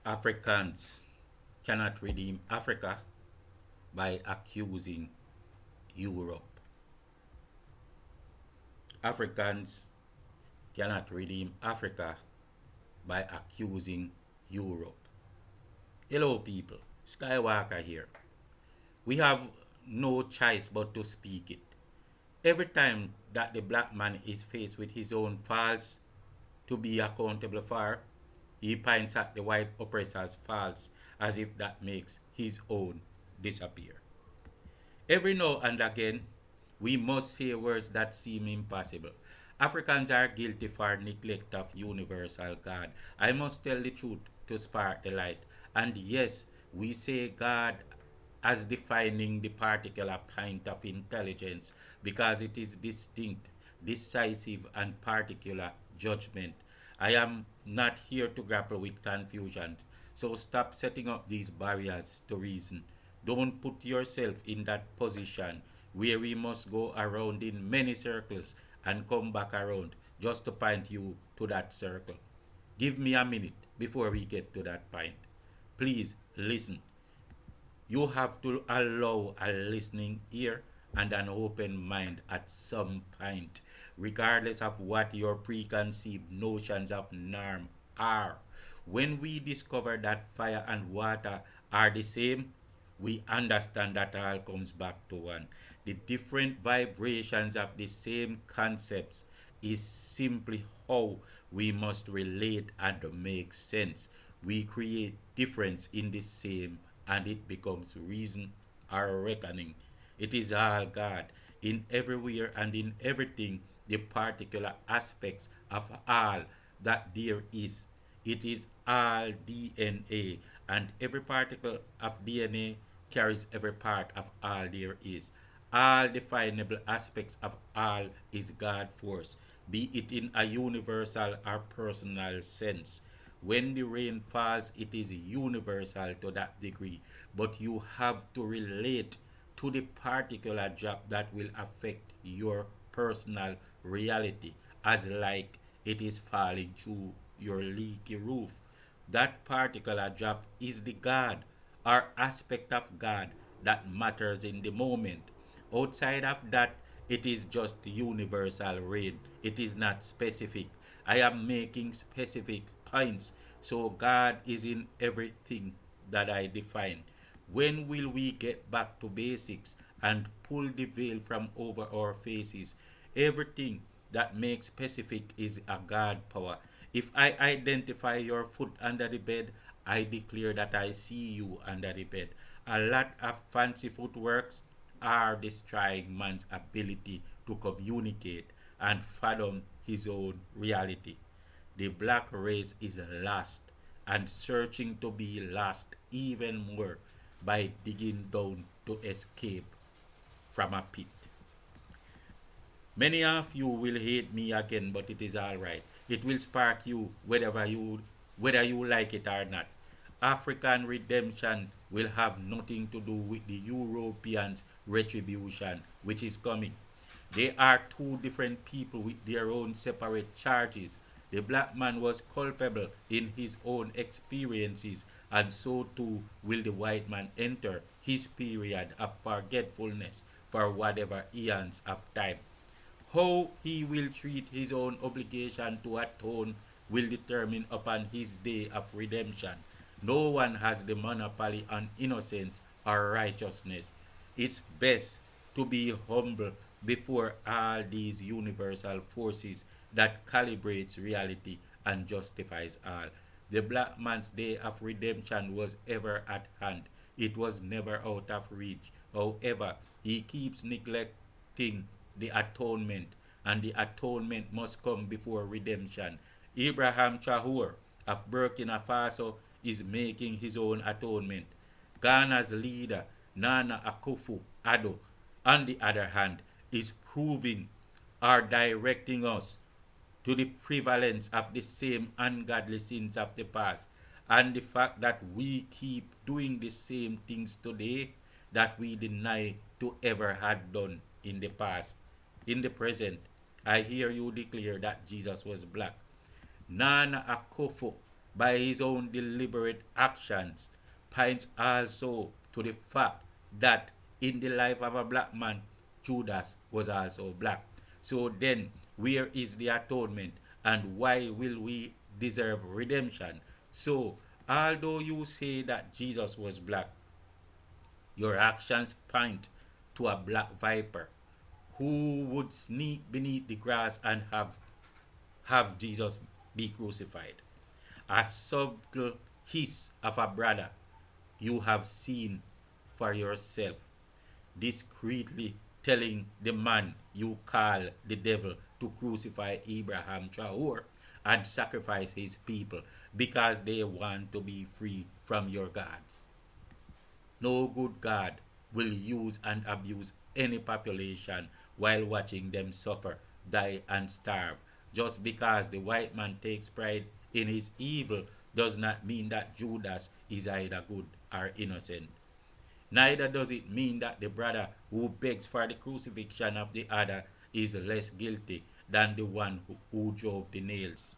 Africans cannot redeem Africa by accusing Europe. Africans cannot redeem Africa by accusing Europe. Hello, people. Skywalker here. We have no choice but to speak it. Every time that the black man is faced with his own faults to be accountable for, he points at the white oppressor's faults as if that makes his own disappear. Every now and again, we must say words that seem impossible. Africans are guilty for neglect of universal God. I must tell the truth to spark the light. And yes, we say God as defining the particular point of intelligence because it is distinct, decisive, and particular judgment. I am not here to grapple with confusion, so stop setting up these barriers to reason. Don't put yourself in that position where we must go around in many circles and come back around just to point you to that circle. Give me a minute before we get to that point. Please listen. You have to allow a listening ear and an open mind at some point, regardless of what your preconceived notions of norm are. When we discover that fire and water are the same, we understand that all comes back to one. The different vibrations of the same concepts is simply how we must relate and make sense. We create difference in the same and it becomes reason or reckoning. It is all God in everywhere and in everything, the particular aspects of all that there is. It is all DNA, and every particle of DNA carries every part of all there is. All definable aspects of all is God force, be it in a universal or personal sense. When the rain falls, it is universal to that degree, but you have to relate to the particular job that will affect your personal reality, as like it is falling through your leaky roof. That particular job is the God or aspect of God that matters in the moment. Outside of that, it is just universal rain. It is not specific. I am making specific points. So God is in everything that I define. When will we get back to basics and pull the veil from over our faces? Everything that makes specific is a God power. If I identify your foot under the bed, I declare that I see you under the bed. A lot of fancy footworks are destroying man's ability to communicate and fathom his own reality. The black race is lost and searching to be lost even more by digging down to escape from a pit. Many of you will hate me again, but it is alright. It will spark you whether you like it or not. African redemption will have nothing to do with the Europeans' retribution, which is coming. They are two different people with their own separate charges. The black man was culpable in his own experiences, and so too will the white man enter his period of forgetfulness for whatever eons of time. How he will treat his own obligation to atone will determine upon his day of redemption. No one has the monopoly on innocence or righteousness. It's best to be humble before all these universal forces that calibrates reality and justifies all. The black man's day of redemption was ever at hand. It was never out of reach. However, he keeps neglecting the atonement, and the atonement must come before redemption. Abraham Traore of Burkina Faso is making his own atonement. Ghana's leader, Nana Akufo-Addo, on the other hand, is proving or directing us to the prevalence of the same ungodly sins of the past and the fact that we keep doing the same things today that we deny to ever had done in the past. In the present, I hear you declare that Jesus was black. Nana Akufo by his own deliberate actions points also to the fact that in the life of a black man, Judas was also black. So then, where is the atonement and why will we deserve redemption? So, although you say that Jesus was black, your actions point to a black viper who would sneak beneath the grass and have Jesus be crucified. A subtle hiss of a brother you have seen for yourself, discreetly telling the man you call the devil to crucify Abraham Traor and sacrifice his people because they want to be free from your gods. No good God will use and abuse any population while watching them suffer, die, and starve. Just because the white man takes pride in his evil does not mean that Judas is either good or innocent. Neither does it mean that the brother who begs for the crucifixion of the other is less guilty than the one who drove the nails.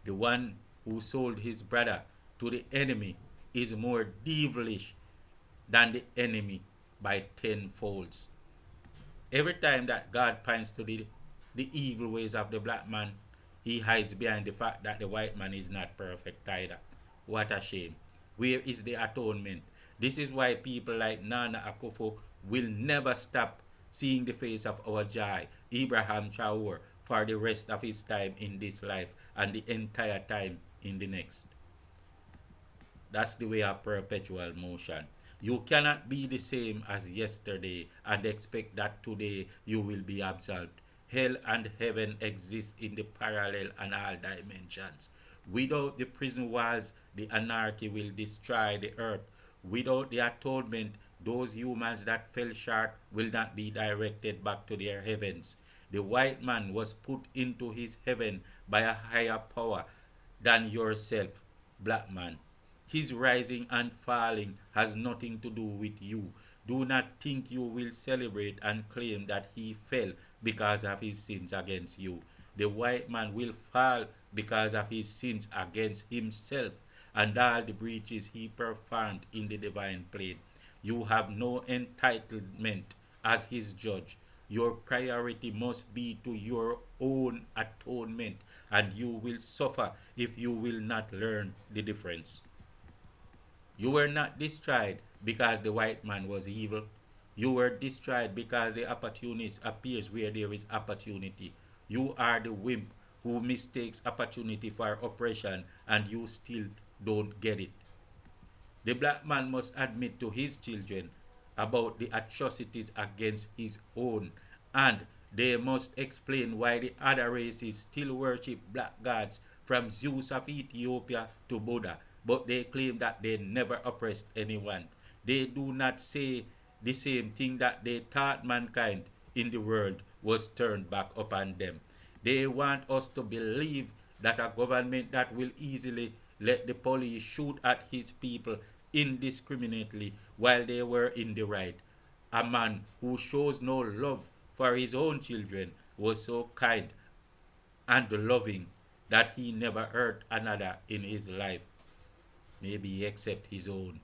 The one who sold his brother to the enemy is more devilish than the enemy by tenfolds. Every time that God points to the evil ways of the black man, he hides behind the fact that the white man is not perfect either. What a shame. Where is the atonement? This is why people like Nana Akufo will never stop seeing the face of our Jai, Abraham Traor, for the rest of his time in this life and the entire time in the next. That's the way of perpetual motion. You cannot be the same as yesterday and expect that today you will be absolved. Hell and heaven exist in the parallel and all dimensions. Without the prison walls, the anarchy will destroy the earth. Without the atonement, those humans that fell short will not be directed back to their heavens. The white man was put into his heaven by a higher power than yourself, black man. His rising and falling has nothing to do with you. Do not think you will celebrate and claim that he fell because of his sins against you. The white man will fall because of his sins against himself and all the breaches he performed in the divine plane. You have no entitlement as his judge. Your priority must be to your own atonement, and you will suffer if you will not learn the difference. You were not destroyed because the white man was evil. You were destroyed because the opportunist appears where there is opportunity. You are the wimp who mistakes opportunity for oppression and you still don't get it. The black man must admit to his children about the atrocities against his own, and they must explain why the other races still worship black gods from Zeus of Ethiopia to Buddha, but they claim that they never oppressed anyone. They do not say the same thing that they taught mankind in the world was turned back upon them. They want us to believe that a government that will easily let the police shoot at his people indiscriminately while they were in the right. A man who shows no love for his own children was so kind and loving that he never hurt another in his life, maybe except his own.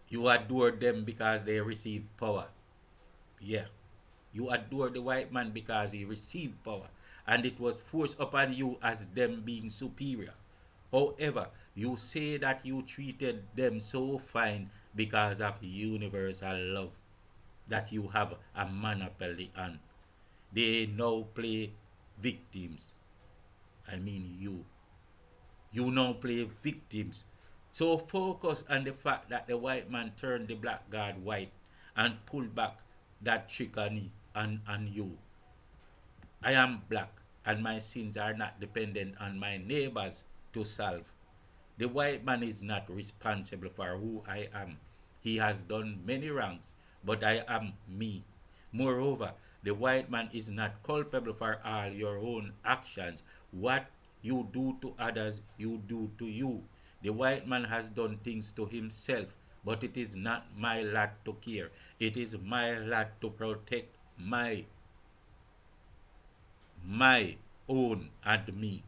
You adore them because they received power. Yeah. You adore the white man because he received power, and it was forced upon you as them being superior. However, you say that you treated them so fine because of universal love that you have a monopoly on. They now play victims. I mean you. You now play victims. So focus on the fact that the white man turned the black god white and pulled back that trick on you. I am black and my sins are not dependent on my neighbors to solve. The white man is not responsible for who I am. He has done many wrongs, but I am me. Moreover, the white man is not culpable for all your own actions. What you do to others, you do to you. The white man has done things to himself, but it is not my lot to care. It is my lot to protect my own and me.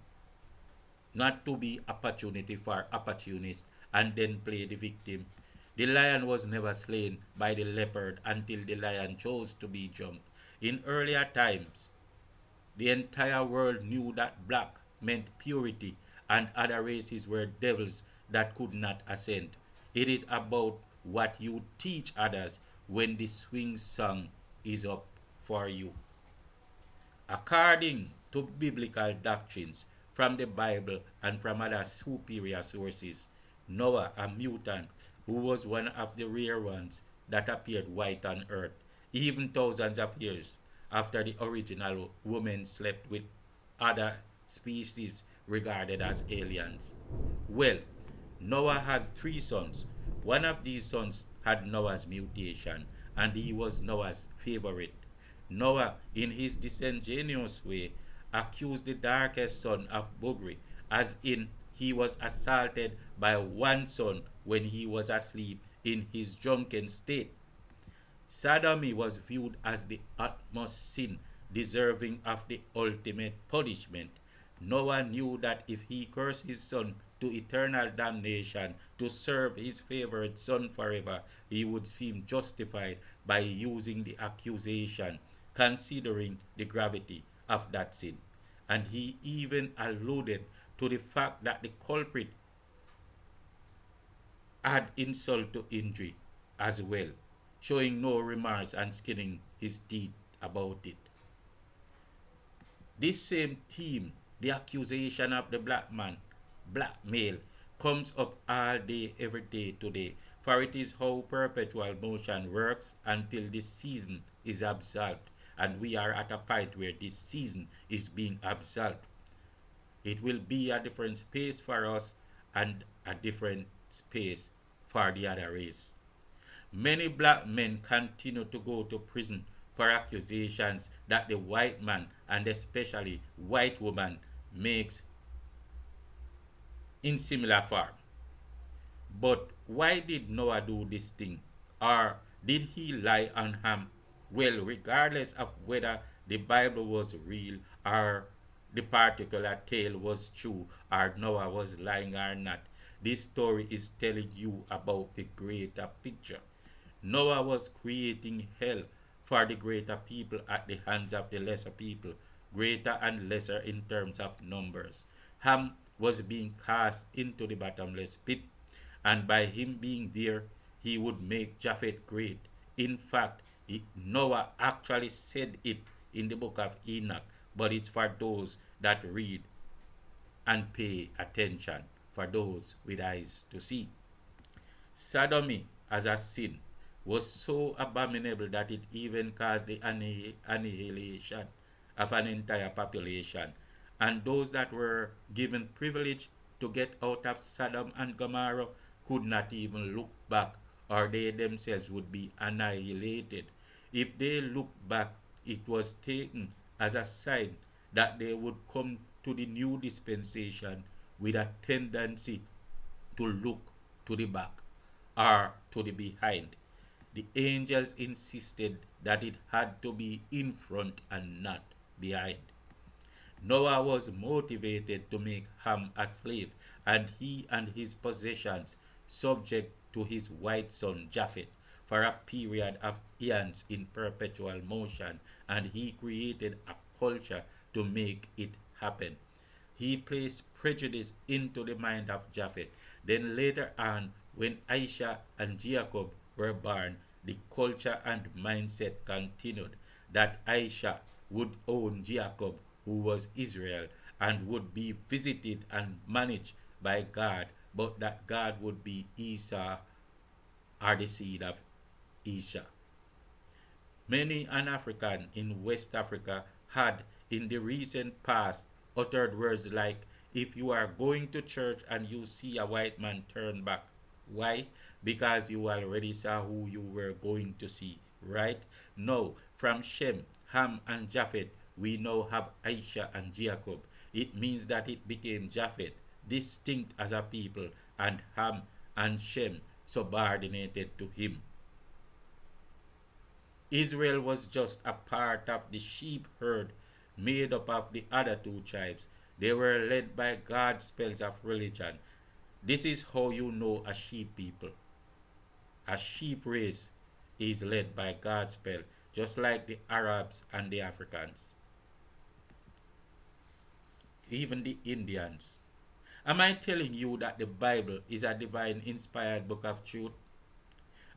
not to be opportunity for opportunists and then play the victim. The lion was never slain by the leopard until the lion chose to be jumped. In earlier times, the entire world knew that black meant purity and other races were devils that could not ascend. It is about what you teach others when the swing song is up for you. According to biblical doctrines from the Bible and from other superior sources, Noah, a mutant who was one of the rare ones that appeared white on earth, even thousands of years after the original woman slept with other species regarded as aliens. Well, Noah had three sons. One of these sons had Noah's mutation, and he was Noah's favorite. Noah, in his disingenuous way, accused the darkest son of buggery, as in he was assaulted by one son when he was asleep in his drunken state. Sodomy was viewed as the utmost sin, deserving of the ultimate punishment. Noah knew that if he cursed his son to eternal damnation to serve his favorite son forever, he would seem justified by using the accusation, considering the gravity of that sin. And he even alluded to the fact that the culprit add insult to injury as well, showing no remorse and skinning his teeth about it. This same theme, the accusation of the black man, black male, comes up all day, every day today, for it is how perpetual motion works until this season is absolved, and we are at a point where this season is being absolved. It will be a different space for us and a different space for the other race. Many black men continue to go to prison for accusations that the white man and especially white woman makes in similar form. But why did Noah do this thing? Or did he lie on Ham? Well, regardless of whether the Bible was real or the particular tale was true or Noah was lying or not, this story is telling you about the greater picture. Noah was creating hell for the greater people at the hands of the lesser people, greater and lesser in terms of numbers. Ham was being cast into the bottomless pit, and by him being there, he would make Japheth great. In fact, Noah actually said it in the book of Enoch, but it's for those that read and pay attention, for those with eyes to see. Sodomy as a sin was so abominable that it even caused the annihilation of an entire population. And those that were given privilege to get out of Sodom and Gomorrah could not even look back, or they themselves would be annihilated. If they looked back, it was taken as a sign that they would come to the new dispensation with a tendency to look to the back or to the behind. The angels insisted that it had to be in front and not behind. Noah was motivated to make Ham a slave, and he and his possessions subject to his white son Japheth for a period of eons in perpetual motion, and he created a culture to make it happen. He placed prejudice into the mind of Japheth. Then later on, when Aisha and Jacob were born, the culture and mindset continued that Aisha would own Jacob, who was Israel, and would be visited and managed by God, but that God would be Esau or the seed of Esau. Many an African in West Africa had, in the recent past, uttered words like, if you are going to church and you see a white man, turn back. Why? Because you already saw who you were going to see, right? No, from Shem, Ham, and Japheth, we now have Aisha and Jacob. It means that it became Japheth, distinct as a people, and Ham and Shem subordinated to him. Israel was just a part of the sheep herd made up of the other two tribes. They were led by God's spells of religion. This is how you know a sheep people. A sheep race is led by God's spell, just like the Arabs and the Africans, even the Indians. Am I telling you that the Bible is a divine inspired book of truth?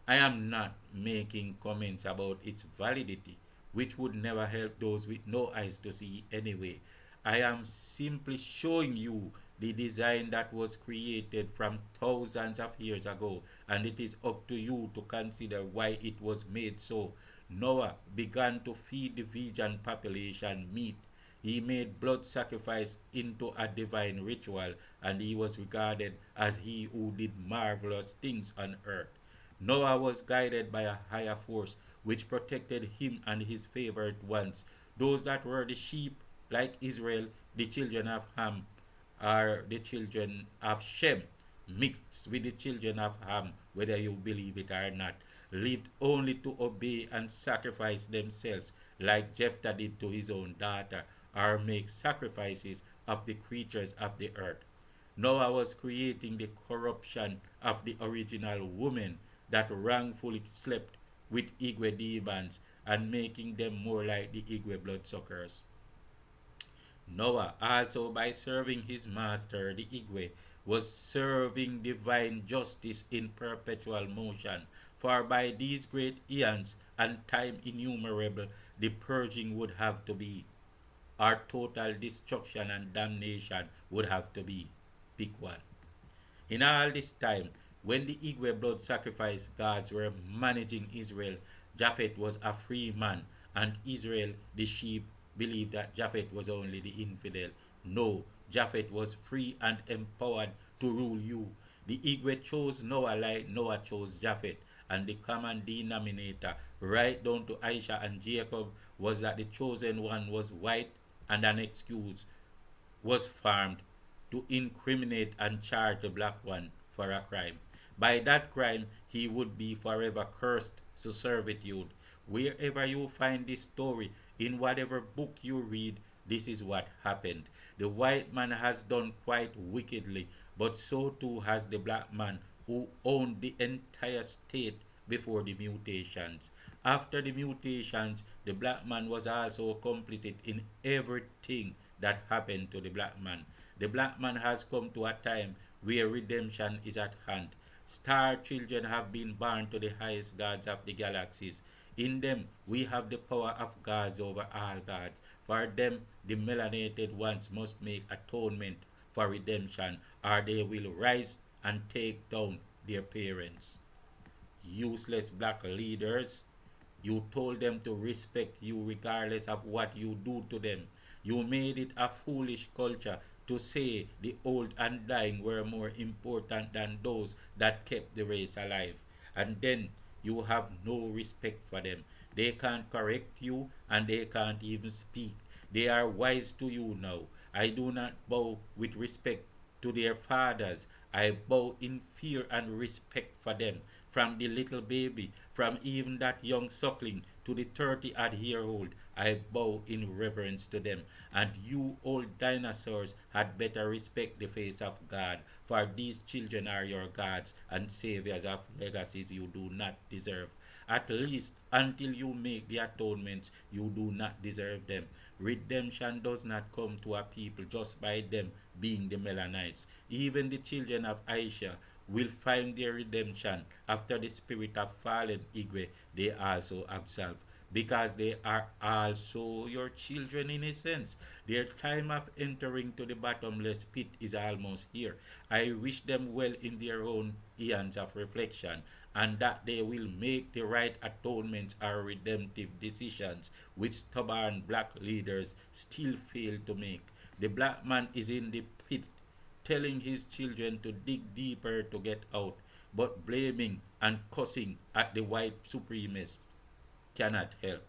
I am not making comments about its validity, which would never help those with no eyes to see anyway. I am simply showing you the design that was created from thousands of years ago, and it is up to you to consider why it was made so. Noah began to feed the vegan population meat. He made blood sacrifice into a divine ritual, and he was regarded as he who did marvelous things on earth. Noah was guided by a higher force which protected him and his favored ones. Those that were the sheep, like Israel, the children of Ham, are the children of Shem, mixed with the children of Ham, whether you believe it or not, lived only to obey and sacrifice themselves, like Jephthah did to his own daughter, or make sacrifices of the creatures of the earth. Noah was creating the corruption of the original woman that wrongfully slept with Igwe demons and making them more like the Igwe bloodsuckers. Noah, also by serving his master, the Igwe, was serving divine justice in perpetual motion. For by these great eons and time innumerable, the purging would have to be, or total destruction and damnation would have to be. Pick one. In all this time, when the Igwe blood sacrifice gods were managing Israel, Japhet was a free man, and Israel, the sheep, believed that Japhet was only the infidel. No, Japhet was free and empowered to rule you. The Igwe chose Noah like Noah chose Japhet, and the common denominator, right down to Aisha and Jacob, was that the chosen one was white and an excuse was formed to incriminate and charge the black one for a crime. By that crime, he would be forever cursed to servitude. Wherever you find this story, in whatever book you read, this is what happened. The white man has done quite wickedly, but so too has the black man who owned the entire state before the mutations. After the mutations, the black man was also complicit in everything that happened to the black man. The black man has come to a time where redemption is at hand. Star children have been born to the highest gods of the galaxies. In them, we have the power of gods over all gods. For them, the melanated ones must make atonement for redemption, or they will rise and take down their parents. Useless black leaders, you told them to respect you regardless of what you do to them. You made it a foolish culture to say the old and dying were more important than those that kept the race alive. And then you have no respect for them. They can't correct you and they can't even speak. They are wise to you now. I do not bow with respect to their fathers. I bow in fear and respect for them. From the little baby, from even that young suckling to the 30-odd-year-old, I bow in reverence to them. And you old dinosaurs had better respect the face of God, for these children are your gods and saviors of legacies you do not deserve. At least until you make the atonements, you do not deserve them. Redemption does not come to a people just by them being the Melanites. Even the children of Aisha will find their redemption after the spirit of fallen Igwe they also absolve, because they are also your children in a sense. Their time of entering to the bottomless pit is almost here. I wish them well in their own eons of reflection, and that they will make the right atonements or redemptive decisions which stubborn black leaders still fail to make. The black man is in the pit telling his children to dig deeper to get out, but blaming and cussing at the white supremacists cannot help.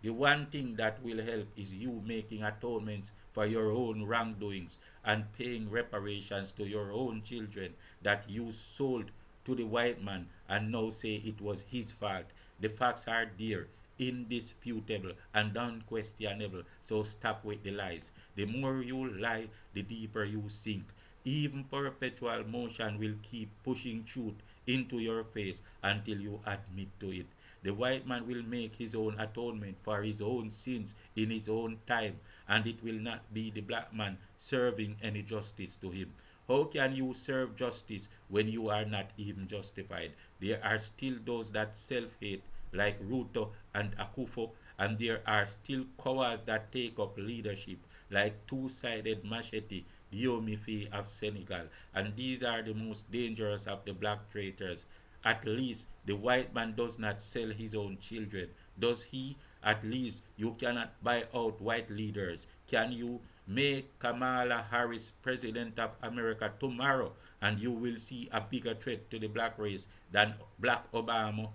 The one thing that will help is you making atonements for your own wrongdoings and paying reparations to your own children that you sold to the white man and now say it was his fault. The facts are there. indisputable and unquestionable. So stop with the lies. The more you lie, the deeper you sink. Even perpetual motion will keep pushing truth into your face until you admit to it. The white man will make his own atonement for his own sins in his own time, and it will not be the black man serving any justice to him. How can you serve justice when you are not even justified? There are still those that self-hate, like Ruto and Akufo, and there are still cowards that take up leadership, like two-sided machete, Diomifi of Senegal. And these are the most dangerous of the black traitors. At least the white man does not sell his own children. Does he? At least you cannot buy out white leaders. Can you make Kamala Harris president of America tomorrow and you will see a bigger threat to the black race black Obama,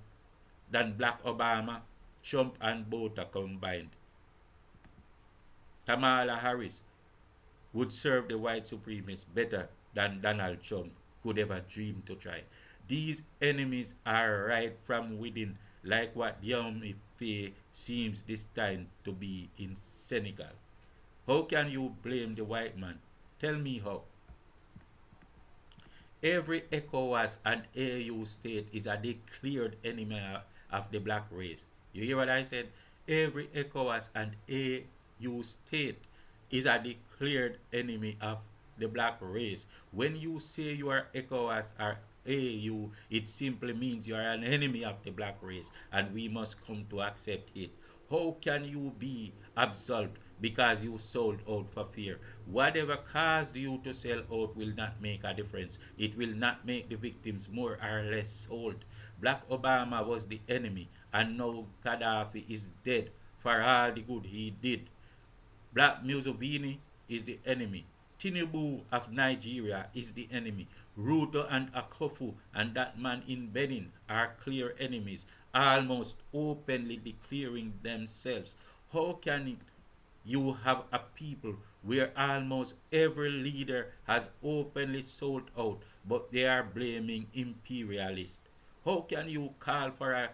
than Black Obama, Trump and both are combined? Kamala Harris would serve the white supremacists better than Donald Trump could ever dream to try. These enemies are right from within, like what Yomi Faye seems this time to be in Senegal. How can you blame the white man? Tell me how. Every ECOWAS and AU state is a declared enemy of the black race. You hear what I said? Every ECOWAS and AU state is a declared enemy of the black race. When you say you are ECOWAS or AU, it simply means you are an enemy of the black race, and we must come to accept it. How can you be absolved because you sold out for fear? Whatever caused you to sell out will not make a difference. It will not make the victims more or less sold. Black Obama was the enemy, and now Gaddafi is dead for all the good he did. Black Museveni is the enemy. Tinubu of Nigeria is the enemy. Ruto and Akofu and that man in Benin are clear enemies, almost openly declaring themselves. How can you have a people where almost every leader has openly sold out, but they are blaming imperialists? How can you call for a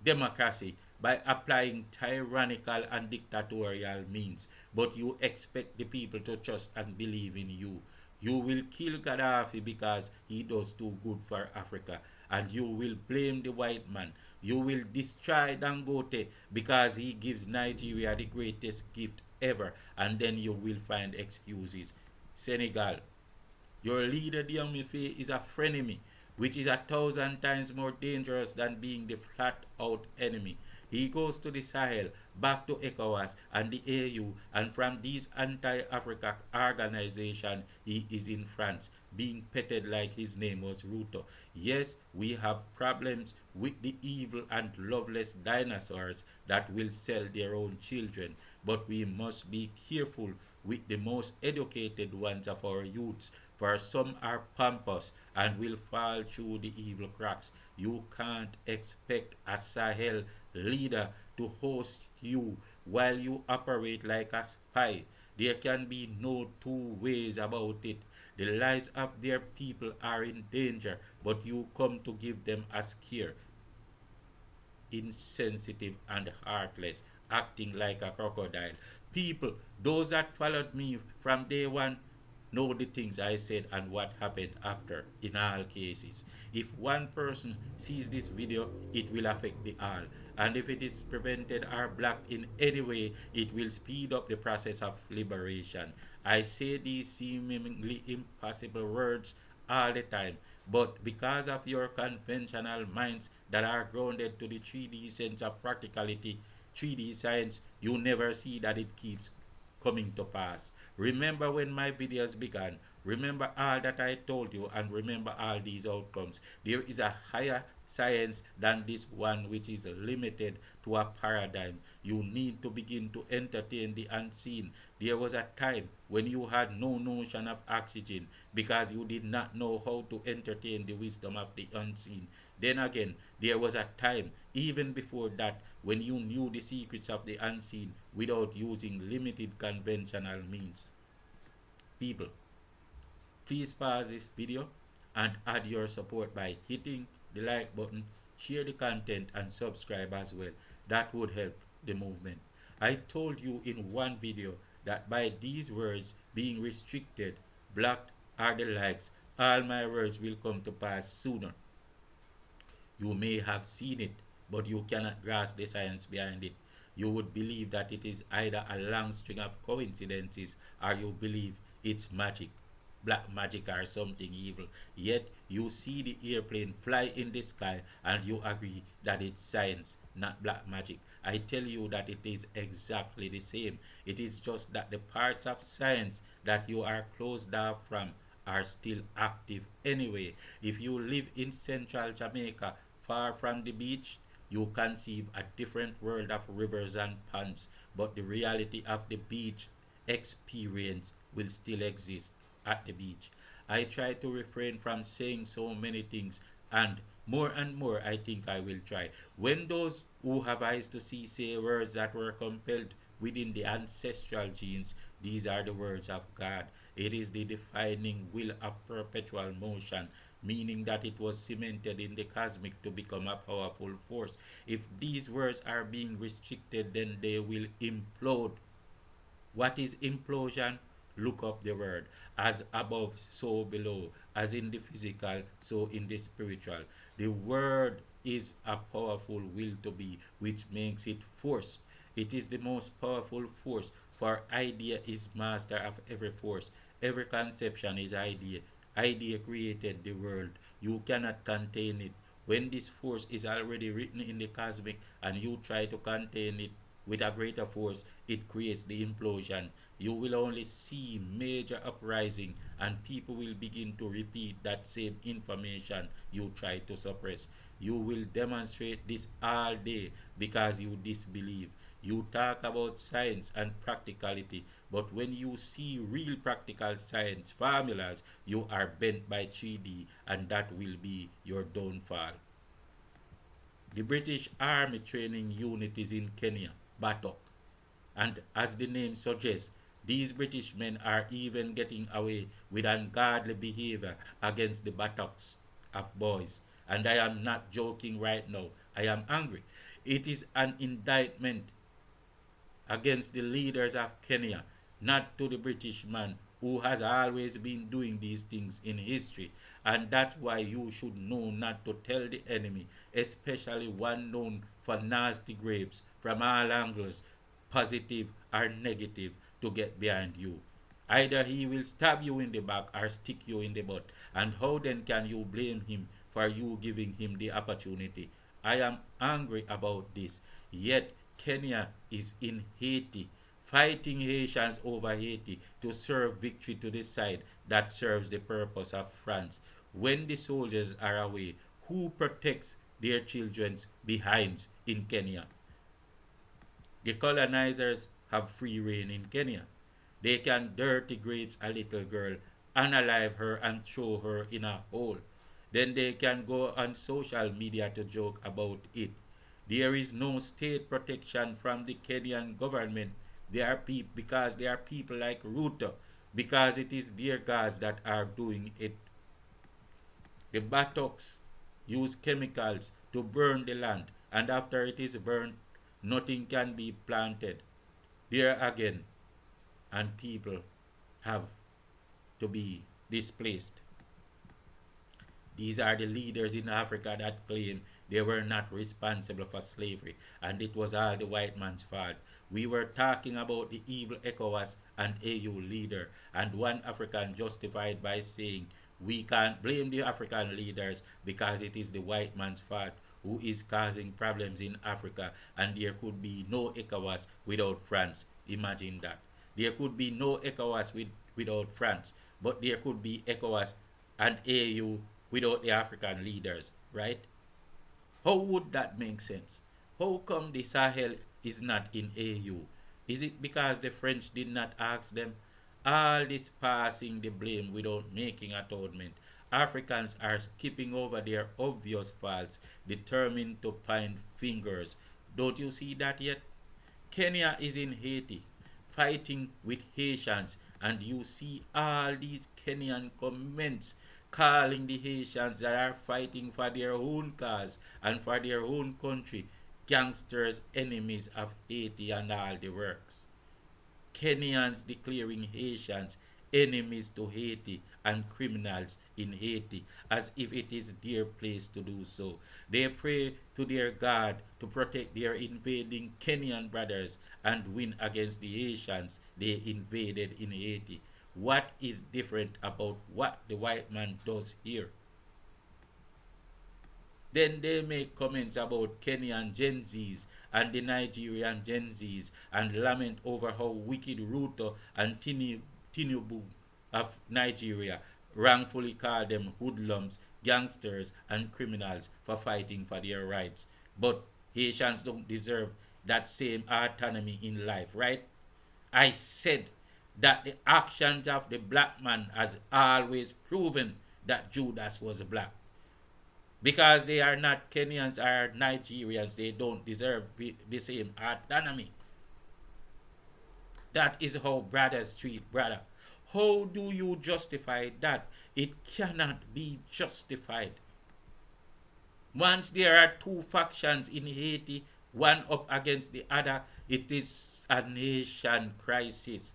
democracy by applying tyrannical and dictatorial means, but you expect the people to trust and believe in you? You will kill Gaddafi because he does too good for Africa, and you will blame the white man. You will destroy Dangote because he gives Nigeria the greatest gift ever, and then you will find excuses. Senegal, your leader, Diomaye, is a frenemy, which is 1,000 times more dangerous than being the flat out enemy. He goes to the Sahel, back to ECOWAS and the AU, and from these anti-Africa organizations, he is in France, being petted like his name was Ruto. Yes, we have problems with the evil and loveless dinosaurs that will sell their own children, but we must be careful with the most educated ones of our youths, for some are pompous and will fall through the evil cracks. You can't expect a Sahel leader to host you while you operate like a spy. There can be no two ways about it. The lives of their people are in danger, but you come to give them a scare. Insensitive and heartless, acting like a crocodile. People, those that followed me from day one, know the things I said and what happened after in all cases. If one person sees this video, it will affect the all. And if it is prevented or blocked in any way, it will speed up the process of liberation. I say these seemingly impossible words all the time, but because of your conventional minds that are grounded to the 3D sense of practicality, 3D science, you never see that it keeps coming to pass. Remember when my videos began. Remember all that I told you and remember all these outcomes. There is a higher science than this one which is limited to a paradigm. You need to begin to entertain the unseen. There was a time when you had no notion of oxygen because you did not know how to entertain the wisdom of the unseen. Then again, there was a time, even before that, when you knew the secrets of the unseen without using limited conventional means. People, please pause this video and add your support by hitting the like button, Share the content and subscribe as well. That would help the movement. I told you in one video that by these words being restricted, blocked, or the likes, all my words will come to pass sooner. You may have seen it, but you cannot grasp the science behind it. You would believe that it is either a long string of coincidences or you believe it's magic, black magic or something evil. Yet you see the airplane fly in the sky and you agree that it's science, not black magic. I tell you that it is exactly the same. It is just that the parts of science that you are closed off from are still active anyway. If you live in central Jamaica, far from the beach, you conceive a different world of rivers and ponds, but the reality of the beach experience will still exist at the beach. I try to refrain from saying so many things, and more I think I will try. When those who have eyes to see say words that were compelled within the ancestral genes, these are the words of God. It is the defining will of perpetual motion, meaning that it was cemented in the cosmic to become a powerful force. If these words are being restricted, then they will implode. What is implosion? Look up the word. As above, so below. As in the physical, so in the spiritual. The word is a powerful will to be, which makes it force. It is the most powerful force, for idea is master of every force. Every conception is idea. Idea created the world. You cannot contain it. When this force is already written in the cosmic and you try to contain it, with a greater force, it creates the implosion. You will only see major uprising and people will begin to repeat that same information you try to suppress. You will demonstrate this all day because you disbelieve. You talk about science and practicality, but when you see real practical science formulas, you are bent by 3D, and that will be your downfall. The British Army training unit is in Kenya, Batok. And as the name suggests, these British men are even getting away with ungodly behavior against the buttocks of boys. And I am not joking right now. I am angry. It is an indictment against the leaders of Kenya, not to the British man who has always been doing these things in history. And that's why you should know not to tell the enemy, especially one known for nasty grapes from all angles, positive or negative, to get behind you. Either he will stab you in the back or stick you in the butt. And how then can you blame him for you giving him the opportunity? I am angry about this. Yet Kenya is in Haiti, fighting Haitians over Haiti to serve victory to the side that serves the purpose of France. When the soldiers are away, who protects their children's behinds in Kenya? The colonizers have free reign in Kenya. They can dirty grapes a little girl, unalive her and throw her in a hole. Then they can go on social media to joke about it. There is no state protection from the Kenyan government. Because they are people like Ruto, because it is their gods that are doing it. The buttocks use chemicals to burn the land, and after it is burned, nothing can be planted there again, and people have to be displaced. These are the leaders in Africa that claim they were not responsible for slavery and it was all the white man's fault. We were talking about the evil ECOWAS and AU leader, and one African justified by saying, we can't blame the African leaders because it is the white man's fault who is causing problems in Africa, and there could be no ECOWAS without France. Imagine that. There could be no ECOWAS without France, but there could be ECOWAS and AU without the African leaders, right? How would that make sense? How come the Sahel is not in AU? Is it because the French did not ask them? All this passing the blame without making atonement. Africans are skipping over their obvious faults, determined to point fingers. Don't you see that yet? Kenya is in Haiti, fighting with Haitians, and you see all these Kenyan comments calling the Haitians that are fighting for their own cause and for their own country gangsters, enemies of Haiti and all the works. Kenyans declaring Haitians enemies to Haiti and criminals in Haiti as if it is their place to do so. They pray to their God to protect their invading Kenyan brothers and win against the Haitians they invaded in Haiti. What is different about what the white man does here? Then they make comments about Kenyan Gen Zs and the Nigerian Gen Zs and lament over how wicked Ruto and Tinubu of Nigeria wrongfully call them hoodlums, gangsters, and criminals for fighting for their rights. But Haitians don't deserve that same autonomy in life, right? I said that the actions of the black man has always proven that Judas was black. Because they are not Kenyans or Nigerians, they don't deserve the same autonomy. That is how brothers treat brother. How do you justify that? It cannot be justified. Once there are two factions in Haiti, one up against the other, it is a nation crisis,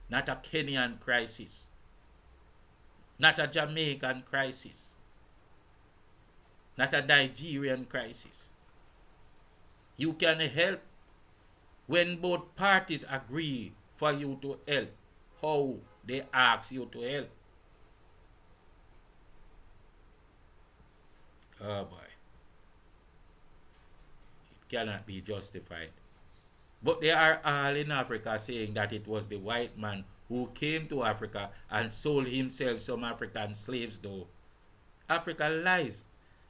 not a Kenyan crisis, not a Jamaican crisis, not a Nigerian crisis. You can help when both parties agree for you to help. How they ask you to help. Oh boy. It cannot be justified. But they are all in Africa saying that it was the white man who came to Africa and sold himself some African slaves, though. Africa lies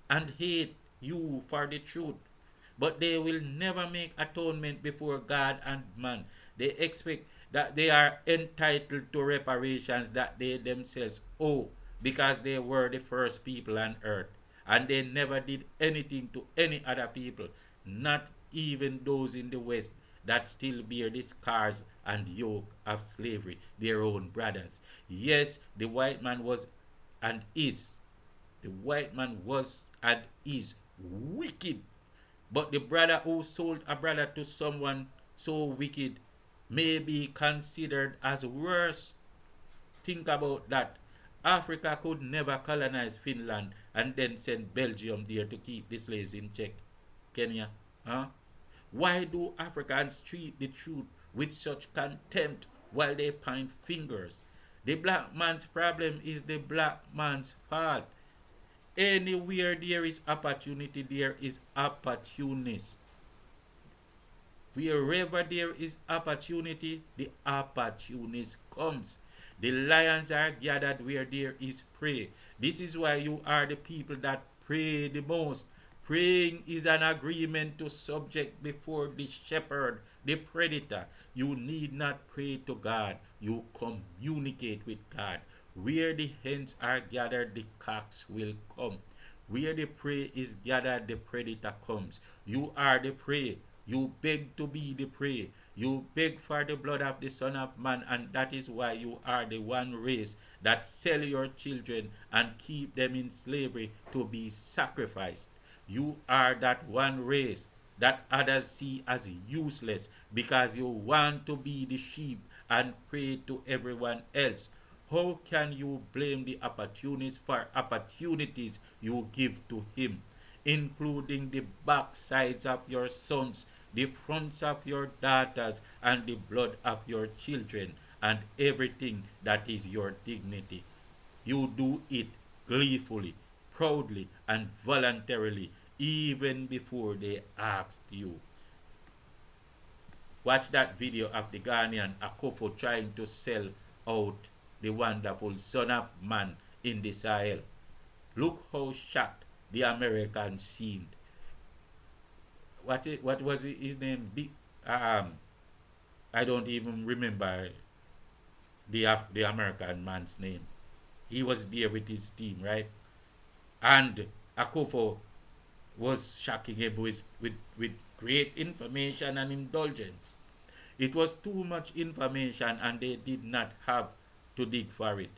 and hate you for the truth. But they will never make atonement before God and man. They expect that they are entitled to reparations that they themselves owe because they were the first people on earth. And they never did anything to any other people, not even those in the West that still bear the scars and yoke of slavery, their own brothers. Yes, the white man was and is. The white man was and is wicked. But the brother who sold a brother to someone so wicked may be considered as worse. Think about that. Africa could never colonize Finland and then send Belgium there to keep the slaves in check. Kenya, huh? Why do Africans treat the truth with such contempt while they point fingers? The black man's problem is the black man's fault. Anywhere there is opportunity, there is opportunist. Wherever there is opportunity, the opportunist comes. The lions are gathered where there is prey. This is why you are the people that pray the most. Praying is an agreement to subject before the shepherd, the predator. You need not pray to God. You communicate with God. Where the hens are gathered, the cocks will come. Where the prey is gathered, the predator comes. You are the prey. You beg to be the prey. You beg for the blood of the Son of Man, and that is why you are the one race that sell your children and keep them in slavery to be sacrificed. You are that one race that others see as useless because you want to be the sheep and pray to everyone else. How can you blame the opportunist for opportunities you give to him, including the backsides of your sons, the fronts of your daughters, and the blood of your children, and everything that is your dignity? You do it gleefully, proudly, and voluntarily, even before they asked you. Watch that video of the Ghanaian Akofo trying to sell out the wonderful Son of Man in the Sahel. Look how shocked the Americans seemed. What was his name? I don't even remember the American man's name. He was there with his team, right? And Akofo was shocking him with great information and indulgence. It was too much information and they did not have to dig for it.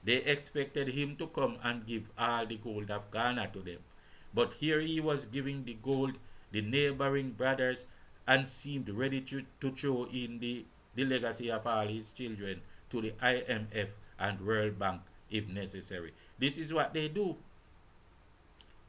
They expected him to come and give all the gold of Ghana to them. But here he was giving the gold the neighboring brothers and seemed ready to throw in the legacy of all his children to the IMF and World Bank if necessary. This is what they do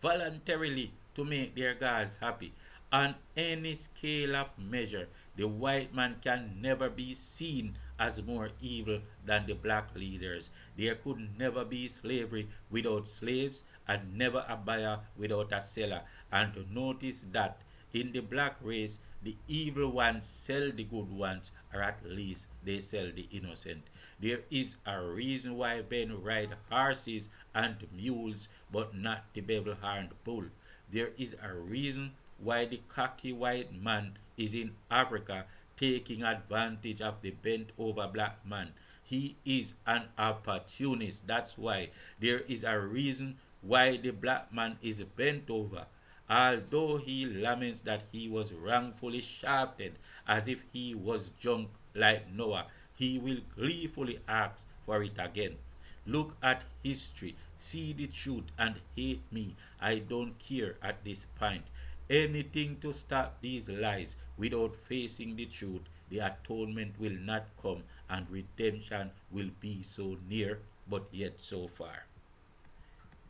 voluntarily to make their gods happy. On any scale of measure, the white man can never be seen as more evil than the black leaders. There could never be slavery without slaves, and never a buyer without a seller. And to notice that in the black race, the evil ones sell the good ones, or at least they sell the innocent. There is a reason why men ride horses and mules, but not the bevel horned bull. There is a reason why the cocky white man is in Africa taking advantage of the bent over black man. He is an opportunist. That's why there is a reason why the black man is bent over. Although he laments that he was wrongfully shafted as if he was junk like Noah, he will gleefully ask for it again. Look at history, see the truth, and hate me. I don't care at this point. Anything to stop these lies without facing the truth, the atonement will not come and redemption will be so near, but yet so far.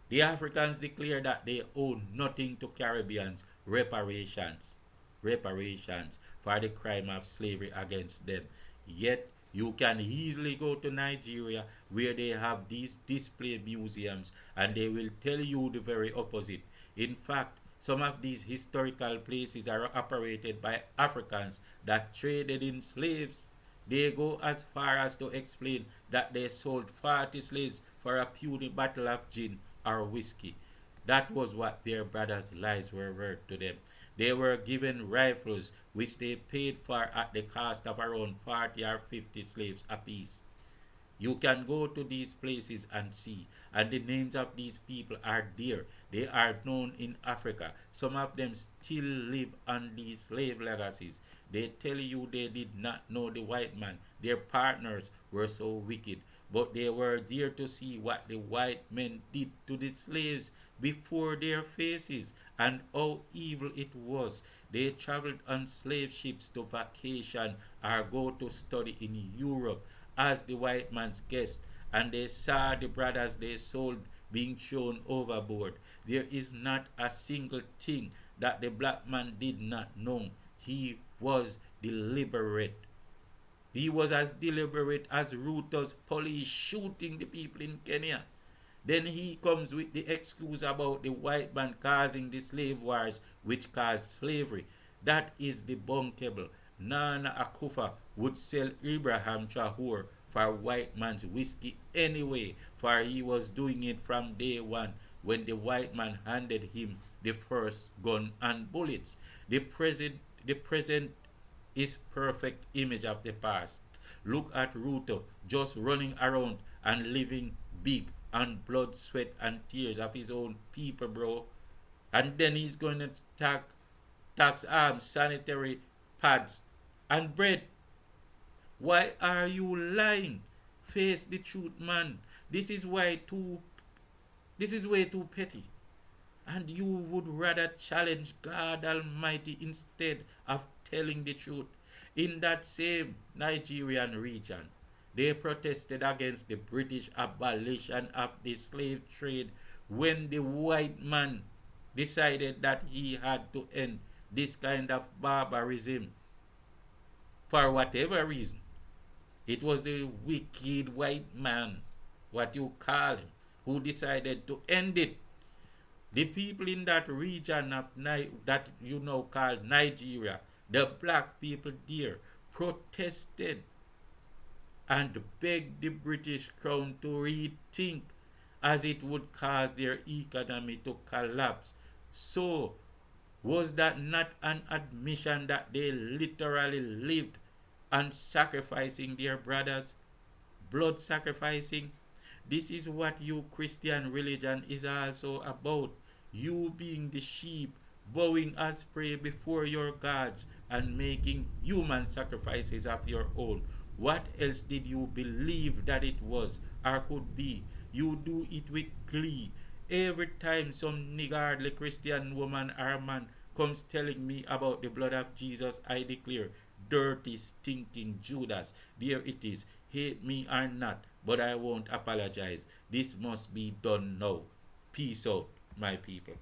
The Africans declare that they owe nothing to Caribbeans reparations for the crime of slavery against them. Yet you can easily go to Nigeria where they have these display museums and they will tell you the very opposite. In fact, some of these historical places are operated by Africans that traded in slaves. They go as far as to explain that they sold 40 slaves for a puny bottle of gin or whiskey. That was what their brothers' lives were worth to them. They were given rifles which they paid for at the cost of around 40 or 50 slaves apiece. You can go to these places and see, and the names of these people are there. They are known in Africa. Some of them still live on these slave legacies. They tell you they did not know the white man. Their partners were so wicked, but they were there to see what the white men did to the slaves before their faces and how evil it was. They traveled on slave ships to vacation or go to study in Europe as the white man's guest, and they saw the brothers they sold being thrown overboard. There is not a single thing that the black man did not know. He was deliberate. He was as deliberate as Ruto's police shooting the people in Kenya. Then he comes with the excuse about the white man causing the slave wars which caused slavery. That is debunkable. Nana Akufa would sell Abraham Traore for white man's whiskey anyway, for he was doing it from day one when the white man handed him the first gun and bullets. The present is perfect image of the past. Look at Ruto just running around and living big on blood, sweat, and tears of his own people, bro. And then he's going to tax arms, sanitary pads, and bread. Why are you lying? Face the truth, man. This is why too. This is way too petty. And you would rather challenge God Almighty instead of telling the truth. In that same Nigerian region, they protested against the British abolition of the slave trade when the white man decided that he had to end this kind of barbarism for whatever reason. It was the wicked white man, what you call him, who decided to end it. The people in that region of that you now call Nigeria, the black people there, protested and begged the British crown to rethink as it would cause their economy to collapse. So, was that not an admission that they literally lived on sacrificing their brothers? Blood sacrificing? This is what you Christian religion is also about. You being the sheep, bowing as prey before your gods and making human sacrifices of your own. What else did you believe that it was or could be? You do it with glee. Every time some niggardly Christian woman or man comes telling me about the blood of Jesus, I declare, dirty, stinking Judas, there it is. Hate me or not, but I won't apologize. This must be done now. Peace out, my people.